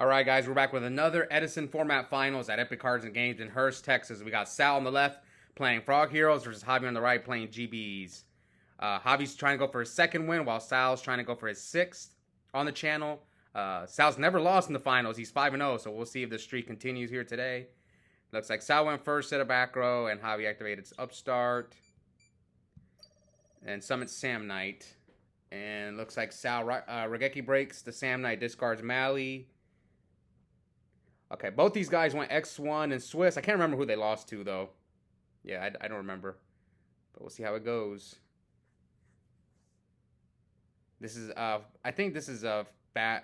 All right, guys, we're back with another Edison format finals at Epic Cards and Games in Hurst, Texas. We got Sal on the left playing Frog Heroes versus Javi on the right playing GBs. Javi's trying to go for his second win while Sal's trying to go for his sixth on the channel. Sal's never lost in the finals. He's 5-0, so we'll see if the streak continues here today. Looks like Sal went first, set of back row, and Javi activated its upstart. And summons Sam Knight. And looks like Sal Regeki breaks the Sam Knight, discards Mally. Okay, both these guys went X1 and Swiss. I can't remember who they lost to, though. Yeah, I don't remember. But we'll see how it goes. This is, I think this is a bad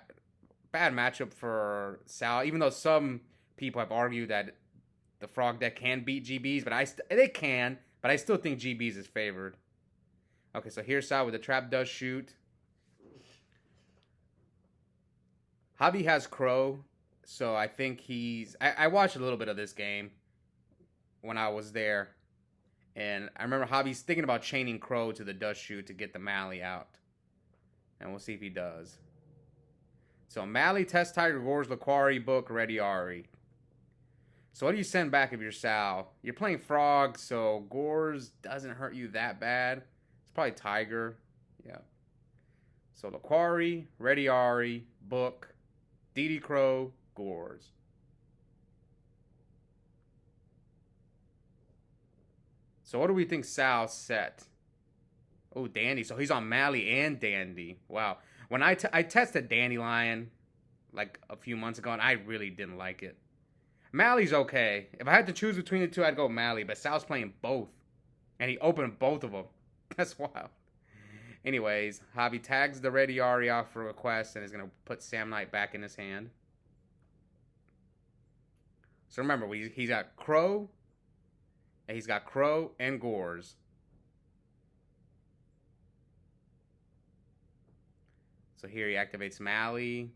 matchup for Sal, even though some people have argued that the Frog deck can beat GBs, but they can, but I still think GBs is favored. Okay, so here's Sal with the trap does shoot. Javi has Crow. So I think I watched a little bit of this game when I was there. And I remember Javi's thinking about chaining Crow to the dust shoot to get the Mally out. And we'll see if he does. So Mally, Test Tiger, Gores, Laquari, Book, Ready Ari. So what do you send back if you're Sal? You're playing Frog, so Gores doesn't hurt you that bad. It's probably Tiger. Yeah. So Laquari, Ready Ari, Book, DD Crow, Gores. So what do we think Sal set? Oh, Dandy. So he's on Mally and Dandy. Wow. When I tested Dandelion like a few months ago, and I really didn't like it. Mally's okay. If I had to choose between the two, I'd go Mally. But Sal's playing both. And he opened both of them. That's wild. Anyways, Javi tags the Ready Ari off for request and is going to put Sam Knight back in his hand. So remember, he's got Crow, and he's got Crow and Gores. So here he activates Mally.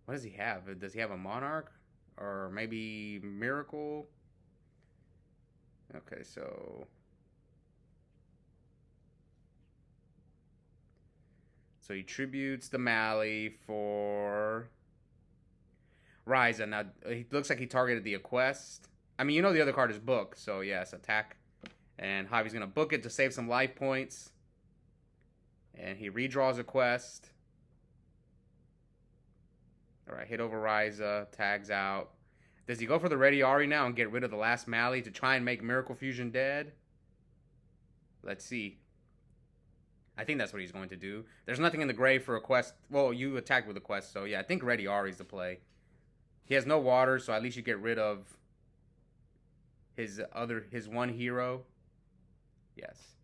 What does he have? Does he have a Monarch? Or maybe Miracle? Okay, so he tributes the Mally for Ryza. Now, it looks like he targeted the Quest. I mean, you know the other card is Book, so yes, attack. And Javi's going to book it to save some life points. And he redraws a Quest. Alright, hit over Ryza, tags out. Does he go for the Ready Ari now and get rid of the last Mally to try and make Miracle Fusion dead? Let's see. I think that's what he's going to do. There's nothing in the grave for a Quest. Well, you attack with a Quest, so yeah, I think Ready Ari's the play. He has no water, so at least you get rid of his one hero. Yes.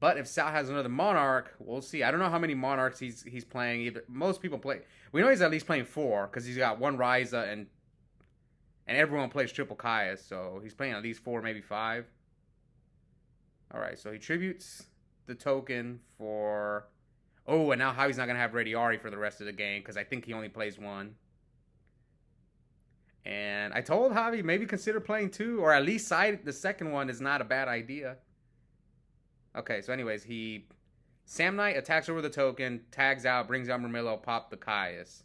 But if Sal has another Monarch, we'll see. I don't know how many Monarchs he's playing either. Most people play. We know he's at least playing 4 because he's got one Ryza and everyone plays triple Caius, so he's playing at least 4, maybe 5. All right, so he tributes the token for. Oh, and now Javi's not gonna have Ready Ari for the rest of the game because I think he only plays 1. And I told Javi maybe consider playing 2, or at least the second one is not a bad idea. Okay, so anyways, Sam Knight attacks over the token, tags out, brings out Mermillo, pop the Caius.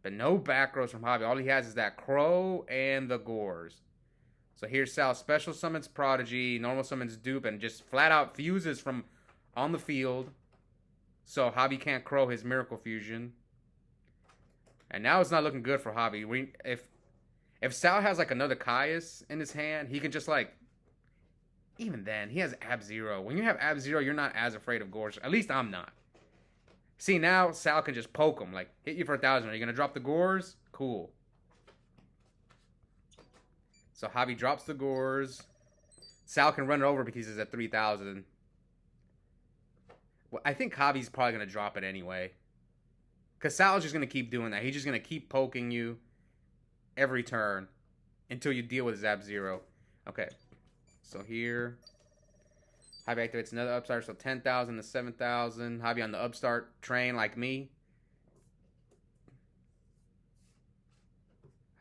But no back rows from Javi. All he has is that Crow and the Gores. So here's Sal. Special summons Prodigy, normal summons Dupe, and just flat out fuses from on the field. So Javi can't Crow his Miracle Fusion. And now it's not looking good for Javi. If Sal has like another Caius in his hand, he can just like. Even then, he has Ab-Zero. When you have Ab-Zero, you're not as afraid of Gores. At least I'm not. See, now Sal can just poke him. Like, hit you for 1,000. Are you going to drop the Gores? Cool. So Javi drops the Gores. Sal can run it over because he's at 3,000. Well, I think Javi's probably going to drop it anyway. Because Sal's just going to keep doing that. He's just going to keep poking you every turn until you deal with his Ab-Zero. Okay. So here, Javi activates another upstart, so 10,000 to 7,000. Javi on the upstart train like me.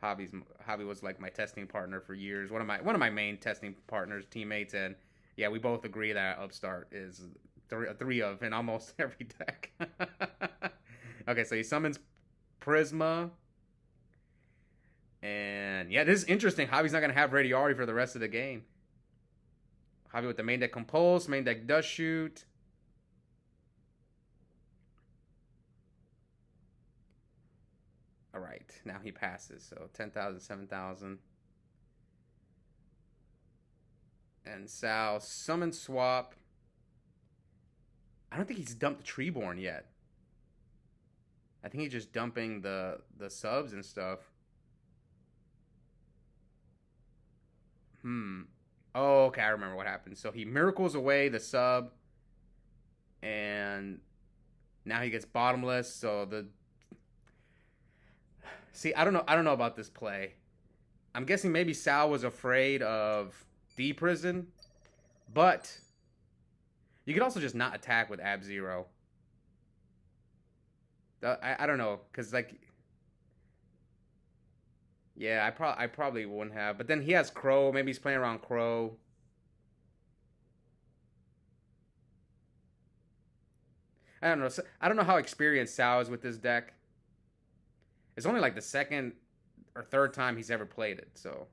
Javi was like my testing partner for years. One of my main testing partners, teammates, and yeah, we both agree that upstart is three of in almost every deck. Okay, so he summons Prisma. And yeah, this is interesting. Javi's not going to have Radiari for the rest of the game. Javi with the main deck Compulse. Main deck Dust Shoot. All right, now he passes. So 10,000, 7,000. And Sal summon swap. I don't think he's dumped the Treeborn yet. I think he's just dumping the subs and stuff. Oh, okay, I remember what happened. So he miracles away the sub, and now he gets bottomless. So I don't know about this play. I'm guessing maybe Sal was afraid of D-Prison, but you could also just not attack with Ab-Zero. I don't know, because, like, yeah, I probably wouldn't have. But then he has Crow. Maybe he's playing around Crow. I don't know. I don't know how experienced Sal is with this deck. It's only like the second or third time he's ever played it, so.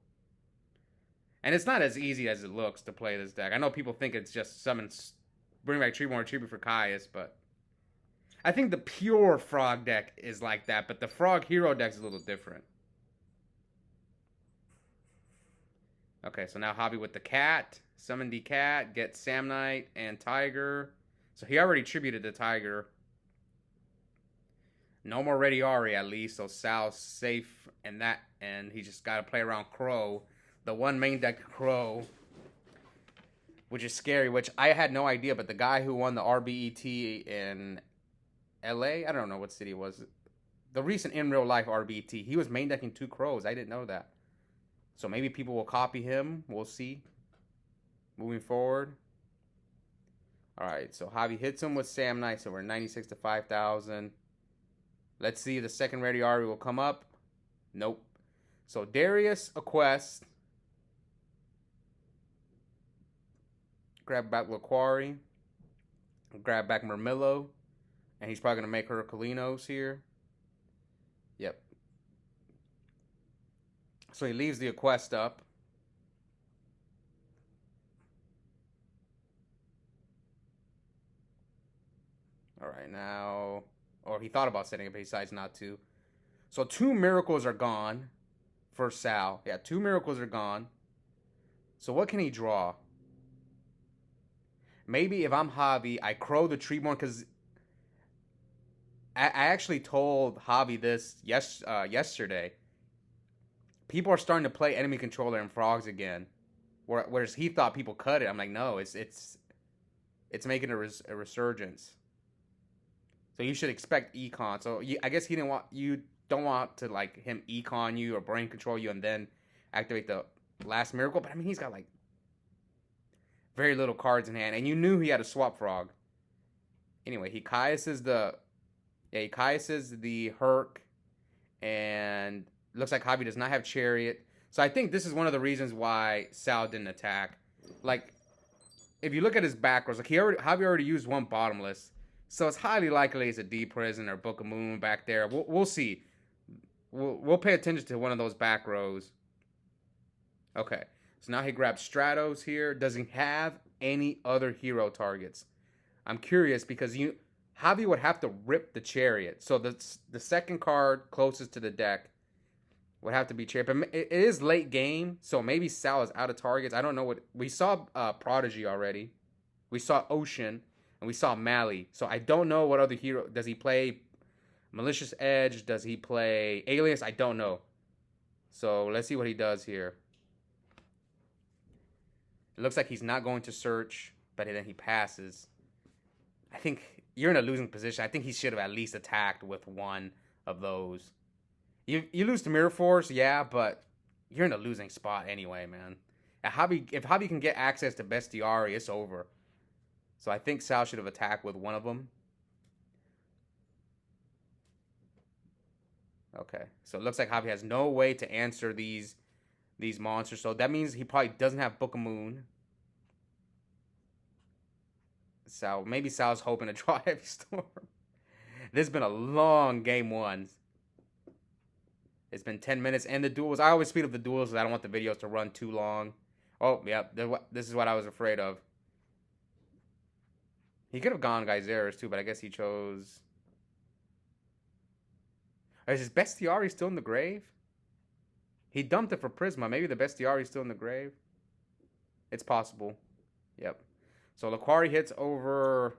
And it's not as easy as it looks to play this deck. I know people think it's just summon, bring back Treeborn Tribute for Caius, but I think the pure Frog deck is like that, but the Frog Hero deck is a little different. Okay, so now Javi with the cat. Summon the cat, get Samnite and Tiger. So he already tributed the Tiger. No more Radiari at least, so Sal's safe in that, and he just got to play around Crow. The one main deck Crow, which is scary, which I had no idea, but the guy who won the RBET in LA, I don't know what city it was, the recent in real life RBET, he was main decking 2 Crows. I didn't know that. So maybe people will copy him. We'll see. Moving forward. All right, so Javi hits him with Samnite, so we're 96 to 5,000. Let's see if the second Radiari will come up. Nope. So Darius, a quest. Grab back Laquari. Grab back Murmillo. And he's probably going to make her Kalinos here. Yep. So he leaves the quest up. All right, now... Or he thought about setting it, but he decides not to. So 2 miracles are gone for Sal. Yeah, 2 miracles are gone. So what can he draw? Maybe if I'm Javi, I Crow the Treeborn, because I actually told Javi this yesterday. People are starting to play enemy controller and frogs again, whereas he thought people cut it. I'm like, no, it's making a resurgence. So you should expect econ. So I guess you don't want to like him econ you or brain control you and then activate the last miracle. But I mean, he's got like very little cards in hand, and you knew he had a swap frog. Anyway, he Caiuses the Herc, and looks like Javi does not have Chariot. So I think this is one of the reasons why Sal didn't attack. Like, if you look at his back rows, like Javi already used 1 bottomless. So it's highly likely it's a D-Prison or Book of Moon back there. We'll see. We'll pay attention to one of those back rows. Okay. So now he grabs Stratos here. Does he have any other hero targets? I'm curious because Javi would have to rip the Chariot. So the second card closest to the deck would have to be Chariot. But it is late game, so maybe Sal is out of targets. I don't know what... We saw Prodigy already. We saw Ocean. And we saw Mally. So I don't know what other hero... Does he play Malicious Edge? Does he play Alias? I don't know. So let's see what he does here. It looks like he's not going to search, but then he passes. I think you're in a losing position. I think he should have at least attacked with one of those. You lose to Mirror Force, yeah, but you're in a losing spot anyway, man. If Javi can get access to Bestiari, it's over. So I think Sal should have attacked with one of them. Okay, so it looks like Javi has no way to answer these monsters. So that means he probably doesn't have Book of Moon. Sal, maybe Sal's hoping to draw Heavy Storm. This has been a long game one. It's been 10 minutes, and the duels. I always speed up the duels because I don't want the videos to run too long. Oh, yeah, this is what I was afraid of. He could have gone Geyseras too, but I guess he chose... Is his Bestiari still in the grave? He dumped it for Prisma. Maybe the Bestiari is still in the grave. It's possible. Yep. So Laquari hits over...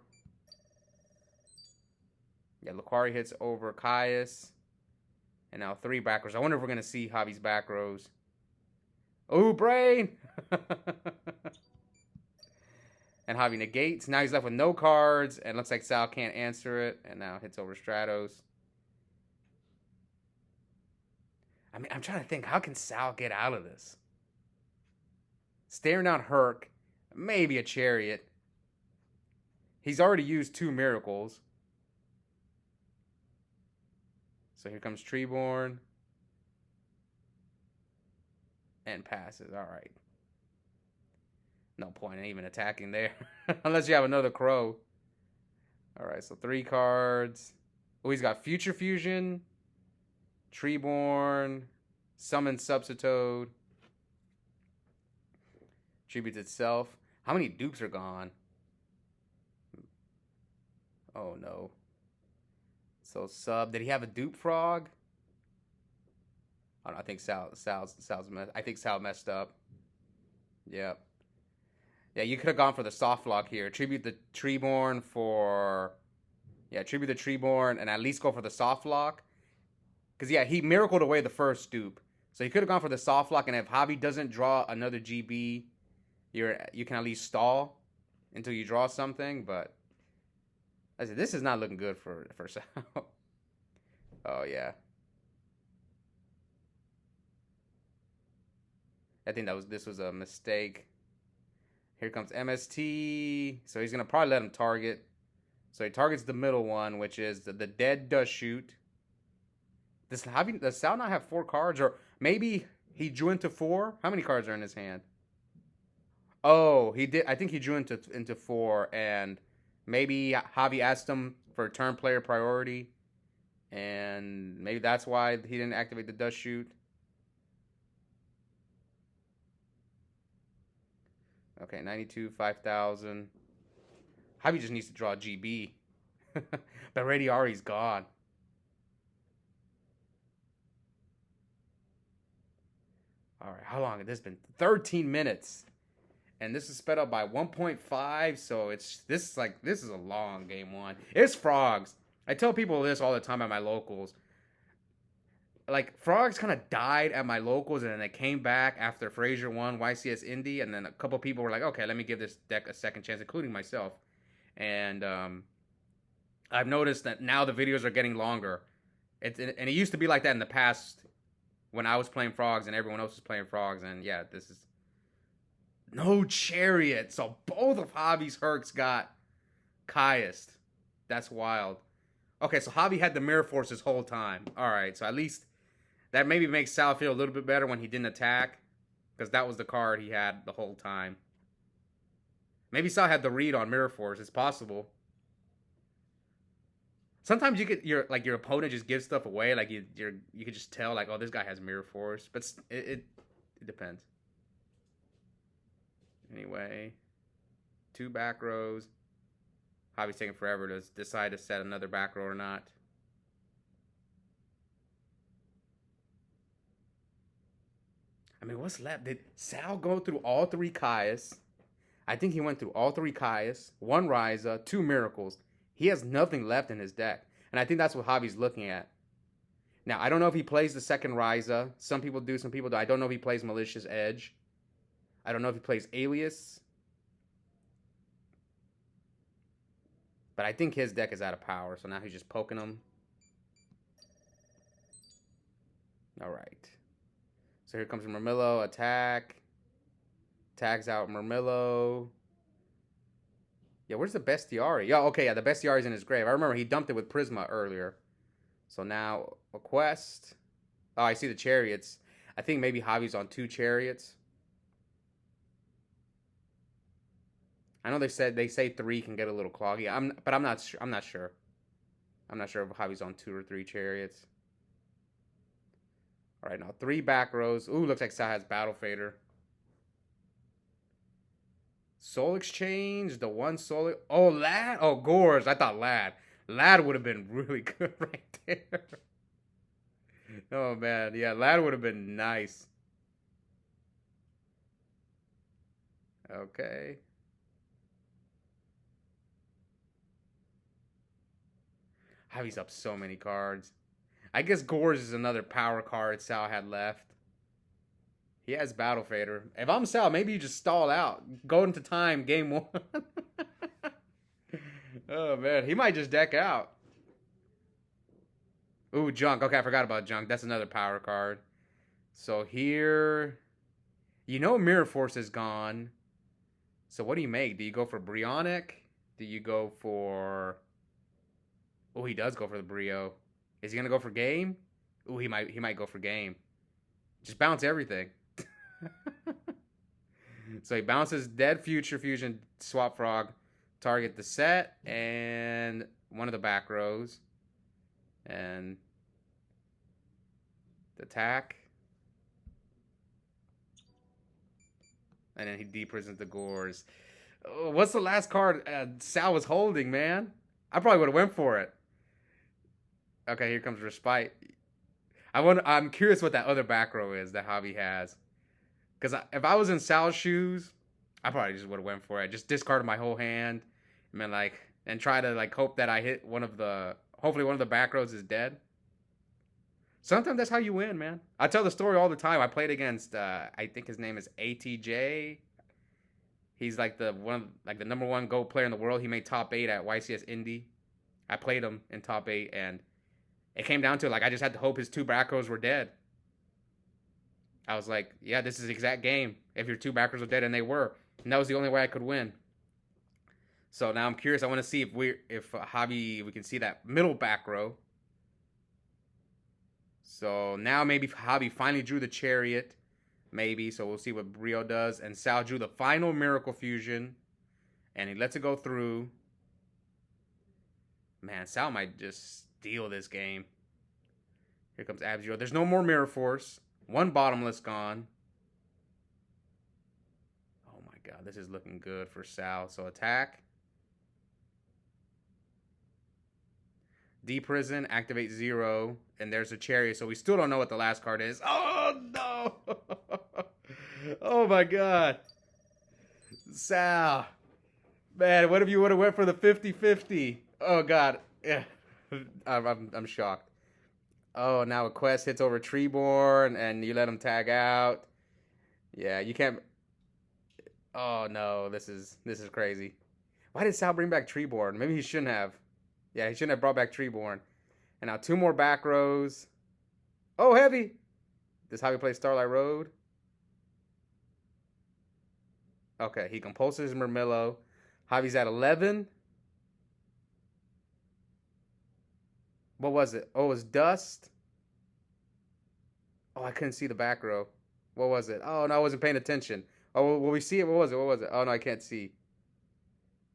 Yeah, Laquari hits over Caius. And now 3 back rows. I wonder if we're going to see Javi's back rows. Ooh, brain! And Javi negates. Now he's left with no cards. And looks like Sal can't answer it. And now hits over Stratos. I mean, I'm trying to think. How can Sal get out of this? Staring down Herc. Maybe a Chariot. He's already used 2 miracles. So here comes Treeborn. And passes. All right. No point in even attacking there. Unless you have another Crow. All right, so 3 cards. Oh, he's got Future Fusion. Treeborn. Summon Substitute. Tributes itself. How many dupes are gone? Oh, no. So sub. Did he have a dupe frog? I don't know, I think Sal messed up. Yep. Yeah, you could have gone for the soft lock here. Tribute the Treeborn for... Yeah, tribute the Treeborn and at least go for the soft lock. Because, yeah, he miracled away the first dupe. So you could have gone for the soft lock, and if Javi doesn't draw another GB, you can at least stall until you draw something, but... I said, this is not looking good for Sal. Oh, yeah. I think this was a mistake. Here comes MST. So he's going to probably let him target. So he targets the middle one, which is the dead does shoot. Does Sal not have 4 cards? Or maybe he drew into 4? How many cards are in his hand? Oh, he did. I think he drew into 4, and maybe Javi asked him for turn player priority, and maybe that's why he didn't activate the dust shoot. Okay, 92, 5,000. Javi just needs to draw GB. But Radiari's gone. All right, how long has this been? 13 minutes. And this is sped up by 1.5, so this is a long game one. It's frogs. I tell people this all the time at my locals. Like, frogs kind of died at my locals, and then they came back after Frazier won YCS Indy, and then a couple people were like, okay, let me give this deck a second chance, including myself. And I've noticed that now the videos are getting longer. And it used to be like that in the past when I was playing frogs and everyone else was playing frogs, and yeah, this is... No Chariot. So both of Javi's Hercs got Caius. That's wild. Okay, so Javi had the Mirror Force this whole time. All right, so at least that maybe makes Sal feel a little bit better when he didn't attack, because that was the card he had the whole time. Maybe Sal had the read on Mirror Force. It's possible. Sometimes you get your opponent just gives stuff away. Like you could just tell, like, oh, this guy has Mirror Force, but it depends. Anyway, 2 back rows. Javi's taking forever to decide to set another back row or not. I mean, what's left? Did Sal go through all 3 Caius? I think he went through all 3 Caius, 1 Ryza, 2 Miracles. He has nothing left in his deck. And I think that's what Javi's looking at. Now, I don't know if he plays the second Ryza. Some people do, some people do. I don't know if he plays Malicious Edge. I don't know if he plays Alias. But I think his deck is out of power, so now he's just poking him. All right. So here comes Murmillo, attack. Tags out Murmillo. Yeah, where's the Bestiari? Yeah, okay, yeah, the Bestiari's in his grave. I remember he dumped it with Prisma earlier. So now a quest. Oh, I see the Chariots. I think maybe Javi's on 2 Chariots. I know they say 3 can get a little cloggy. But I'm not I'm not sure. I'm not sure if Javi's on 2 or 3 chariots. All right, now 3 back rows. Ooh, looks like Sal has Battle Fader. Soul Exchange, the one Soul. Oh, Lad. Oh, Gores. I thought Lad. Lad would have been really good right there. Oh man, yeah, Lad would have been nice. Okay. Javi's up so many cards. I guess Gores is another power card Sal had left. He has Battle Fader. If I'm Sal, maybe you just stall out. Go into time, game 1. Oh man, he might just deck out. Ooh, Junk. Okay, I forgot about Junk. That's another power card. So here, Mirror Force is gone. So what do you make? Do you go for Brionic? Do you go for... Oh, he does go for the Brio. Is he gonna go for game? Ooh, he might go for game. Just bounce everything. So he bounces Dead Future Fusion, Swap Frog, target the set and one of the back rows, and the attack, and then he deprisons the Gores. Oh, what's the last card Sal was holding, man? I probably would have went for it. Okay, here comes Respite. I'm curious what that other back row is that Javi has. Because if I was in Sal's shoes, I probably just would have went for it. Just discarded my whole hand, and try to hope that I hit hopefully one of the back rows is dead. Sometimes that's how you win, man. I tell the story all the time. I played against I think his name is ATJ. He's the number 1 Go player in the world. He made top 8 at YCS Indy. I played him in top 8, and it came down to I just had to hope his 2 back rows were dead. I was like, yeah, this is the exact game. If your 2 backers are dead, and they were, and that was the only way I could win. So now I'm curious. I want to see if Javi, we can see that middle back row. So now maybe Javi finally drew the Chariot, maybe. So we'll see what Brio does. And Sal drew the final Miracle Fusion, and he lets it go through. Man, Sal might just steal this game. Here comes Ab-Zero. There's no more Mirror Force. 1 Bottomless gone. Oh my god, this is looking good for Sal. So attack. Deprison, activate 0, and there's a Chariot. So we still don't know what the last card is. Oh no! Oh my god. Sal. Man, what if you would have went for the 50-50? Oh god. Yeah. I'm shocked. Oh, now a quest hits over Treeborn, and you let him tag out. Yeah, you can't... Oh, no, this is crazy. Why did Sal bring back Treeborn? Maybe he shouldn't have. Yeah, he shouldn't have brought back Treeborn. And now 2 more back rows. Oh, heavy! This is how we play Starlight Road. Okay, he compulses Murmillo. Javi's at 11. What was it? Oh, it was Dust. Oh, I couldn't see the back row. What was it? Oh, no, I wasn't paying attention. Oh, will we see it? What was it? Oh, no, I can't see.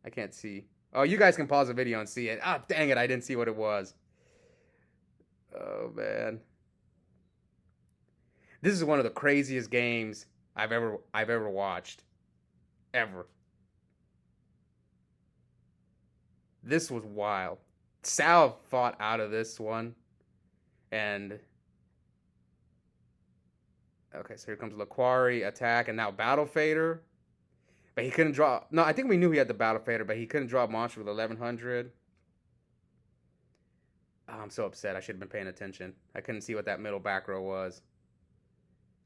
I can't see. Oh, you guys can pause the video and see it. Ah, dang it, I didn't see what it was. Oh, man. This is one of the craziest games I've ever watched. Ever. This was wild. Sal fought out of this one. And okay, so here comes Laquari, attack, and now Battle Fader. But he couldn't draw. No, I think we knew he had the Battle Fader, but he couldn't draw a monster with 1100. Oh, I'm so upset. I should have been paying attention. I couldn't see what that middle back row was.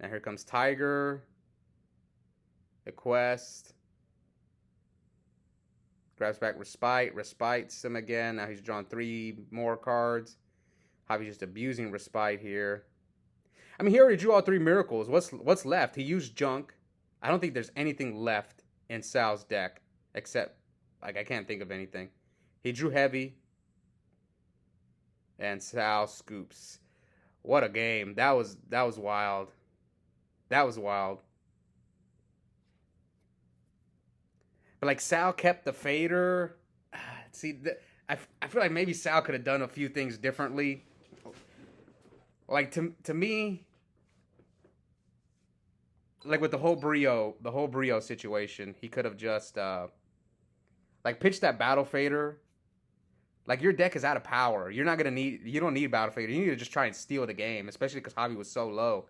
And here comes Tiger. The quest. Grabs back Respite. Respites him again. Now he's drawn 3 more cards. Javi's just abusing Respite here. I mean, he already drew all 3 miracles. What's left? He used Junk. I don't think there's anything left in Sal's deck. Except, I can't think of anything. He drew Heavy. And Sal scoops. What a game. That was wild. That was wild. But like Sal kept the fader. See, I feel like maybe Sal could have done a few things differently. Like to me, like with the whole Brio situation, he could have just like pitched that battle fader. Like your deck is out of power. You don't need battle fader. You need to just try and steal the game, especially because Javi was so low.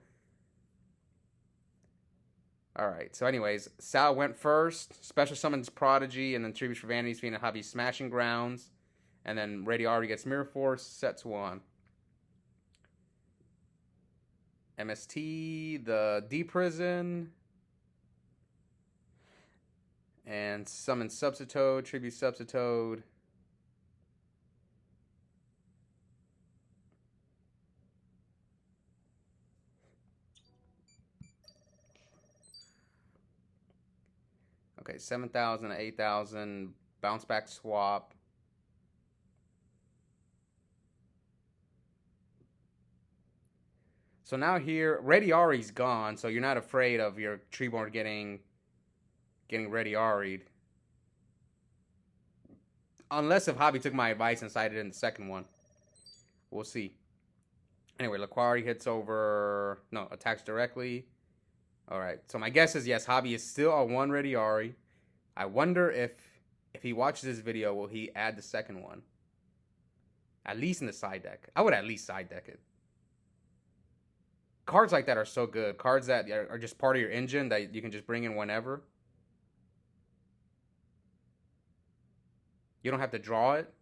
All right. So, anyways, Sal went first. Special summons Prodigy, and then tributes for Vanity's Fiend and Javi Smashing Grounds, and then Radiari gets Mirror Force. Sets one. MST, the D Prison, and summon Substitute, tribute Substitute. Okay, 7,000, 8,000, bounce back swap. So now here, Radiari's gone, so you're not afraid of your Treeborn getting Radiari'd. Unless if Javi took my advice and sided in the second one. We'll see. Anyway, Laquari hits over... No, attacks directly. Alright, so my guess is yes, Javi is still on one Radiari. I wonder if he watches this video, will he add the second one? At least in the side deck. I would at least side deck it. Cards like that are so good. Cards that are just part of your engine that you can just bring in whenever. You don't have to draw it.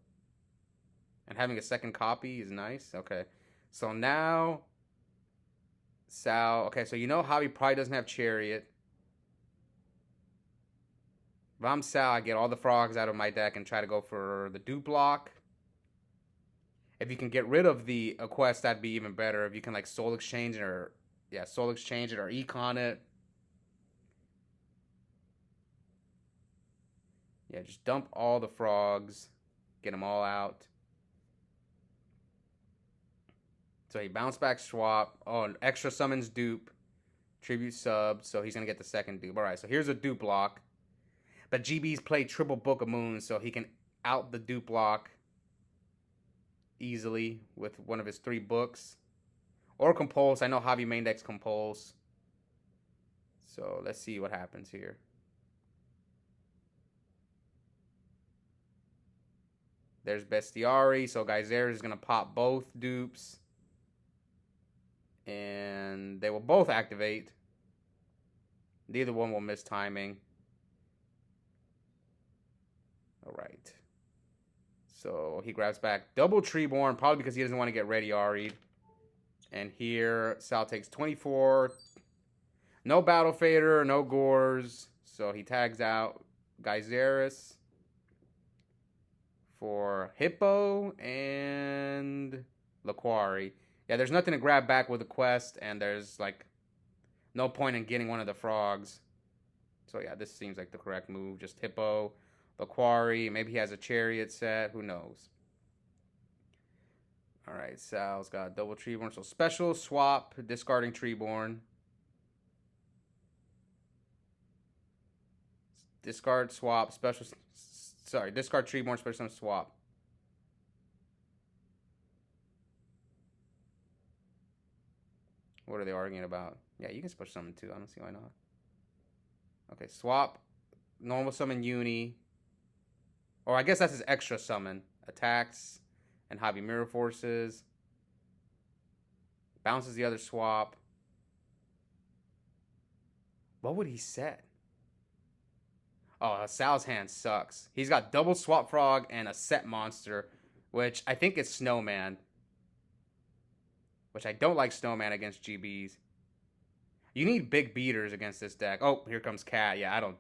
And having a second copy is nice. Okay. So now... Sal... Okay, so you know Javi probably doesn't have Chariot. If I'm Sal, I get all the frogs out of my deck and try to go for the dupe block. If you can get rid of the quest, that'd be even better. If you can like soul exchange it or soul exchange it or econ it. Yeah, just dump all the frogs. Get them all out. So he bounce back swap. Oh, extra summons dupe. Tribute sub. So he's going to get the second dupe. Alright, so here's a dupe block. But GB's played triple Book of Moons, so he can out the dupe block easily with one of his 3 books. Or compulse. I know Javi main deck's compulse. So let's see what happens here. There's Bestiari. So Geyser is going to pop both dupes. And they will both activate. Neither one will miss timing. Alright. So he grabs back double Treeborn, probably because he doesn't want to get Radiari'd. And here, Sal takes 24. No Battle Fader, no Gores. So he tags out Geyseris for Hippo and Laquari. Yeah, there's nothing to grab back with the quest, and there's, like, no point in getting one of the frogs. So, yeah, this seems like the correct move. Just Hippo, Laquari. Maybe he has a Chariot set. Who knows? All right, Sal's got double Treeborn. So, special, swap, discarding Treeborn. Discard, swap, special... Sorry, discard Treeborn, special, swap. What are they arguing about? Yeah, you can special summon too. I don't see why not. Okay, swap. Normal summon Uni. Or I guess that's his extra summon. Attacks. And Javi Mirror Forces. Bounces the other swap. What would he set? Oh, Sal's hand sucks. He's got double Swap Frog and a set monster. Which I think is Snowman. Which I don't like Snowman against GBs. You need big beaters against this deck. Oh, here comes Cat. Yeah, I don't...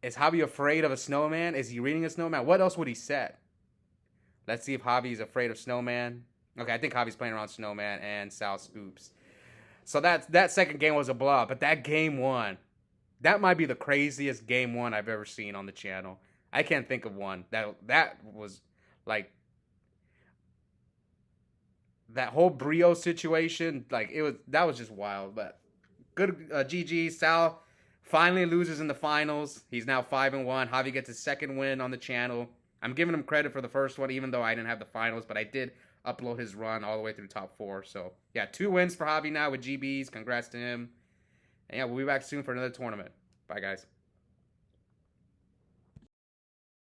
Is Javi afraid of a Snowman? Is he reading a Snowman? What else would he set? Let's see if Javi's afraid of Snowman. Okay, I think Javi's playing around Snowman and Sal scoops. So that second game was a blowout. But that game one, that might be the craziest game one I've ever seen on the channel. I can't think of one. That was like... That whole Brio situation, like that was just wild. But Good GG. Sal finally loses in the finals. He's now 5-1. Javi gets his second win on the channel. I'm giving him credit for the first one, even though I didn't have the finals, but I did upload his run all the way through top 4. So, yeah, 2 wins for Javi now with GBs. Congrats to him. And, yeah, we'll be back soon for another tournament. Bye, guys.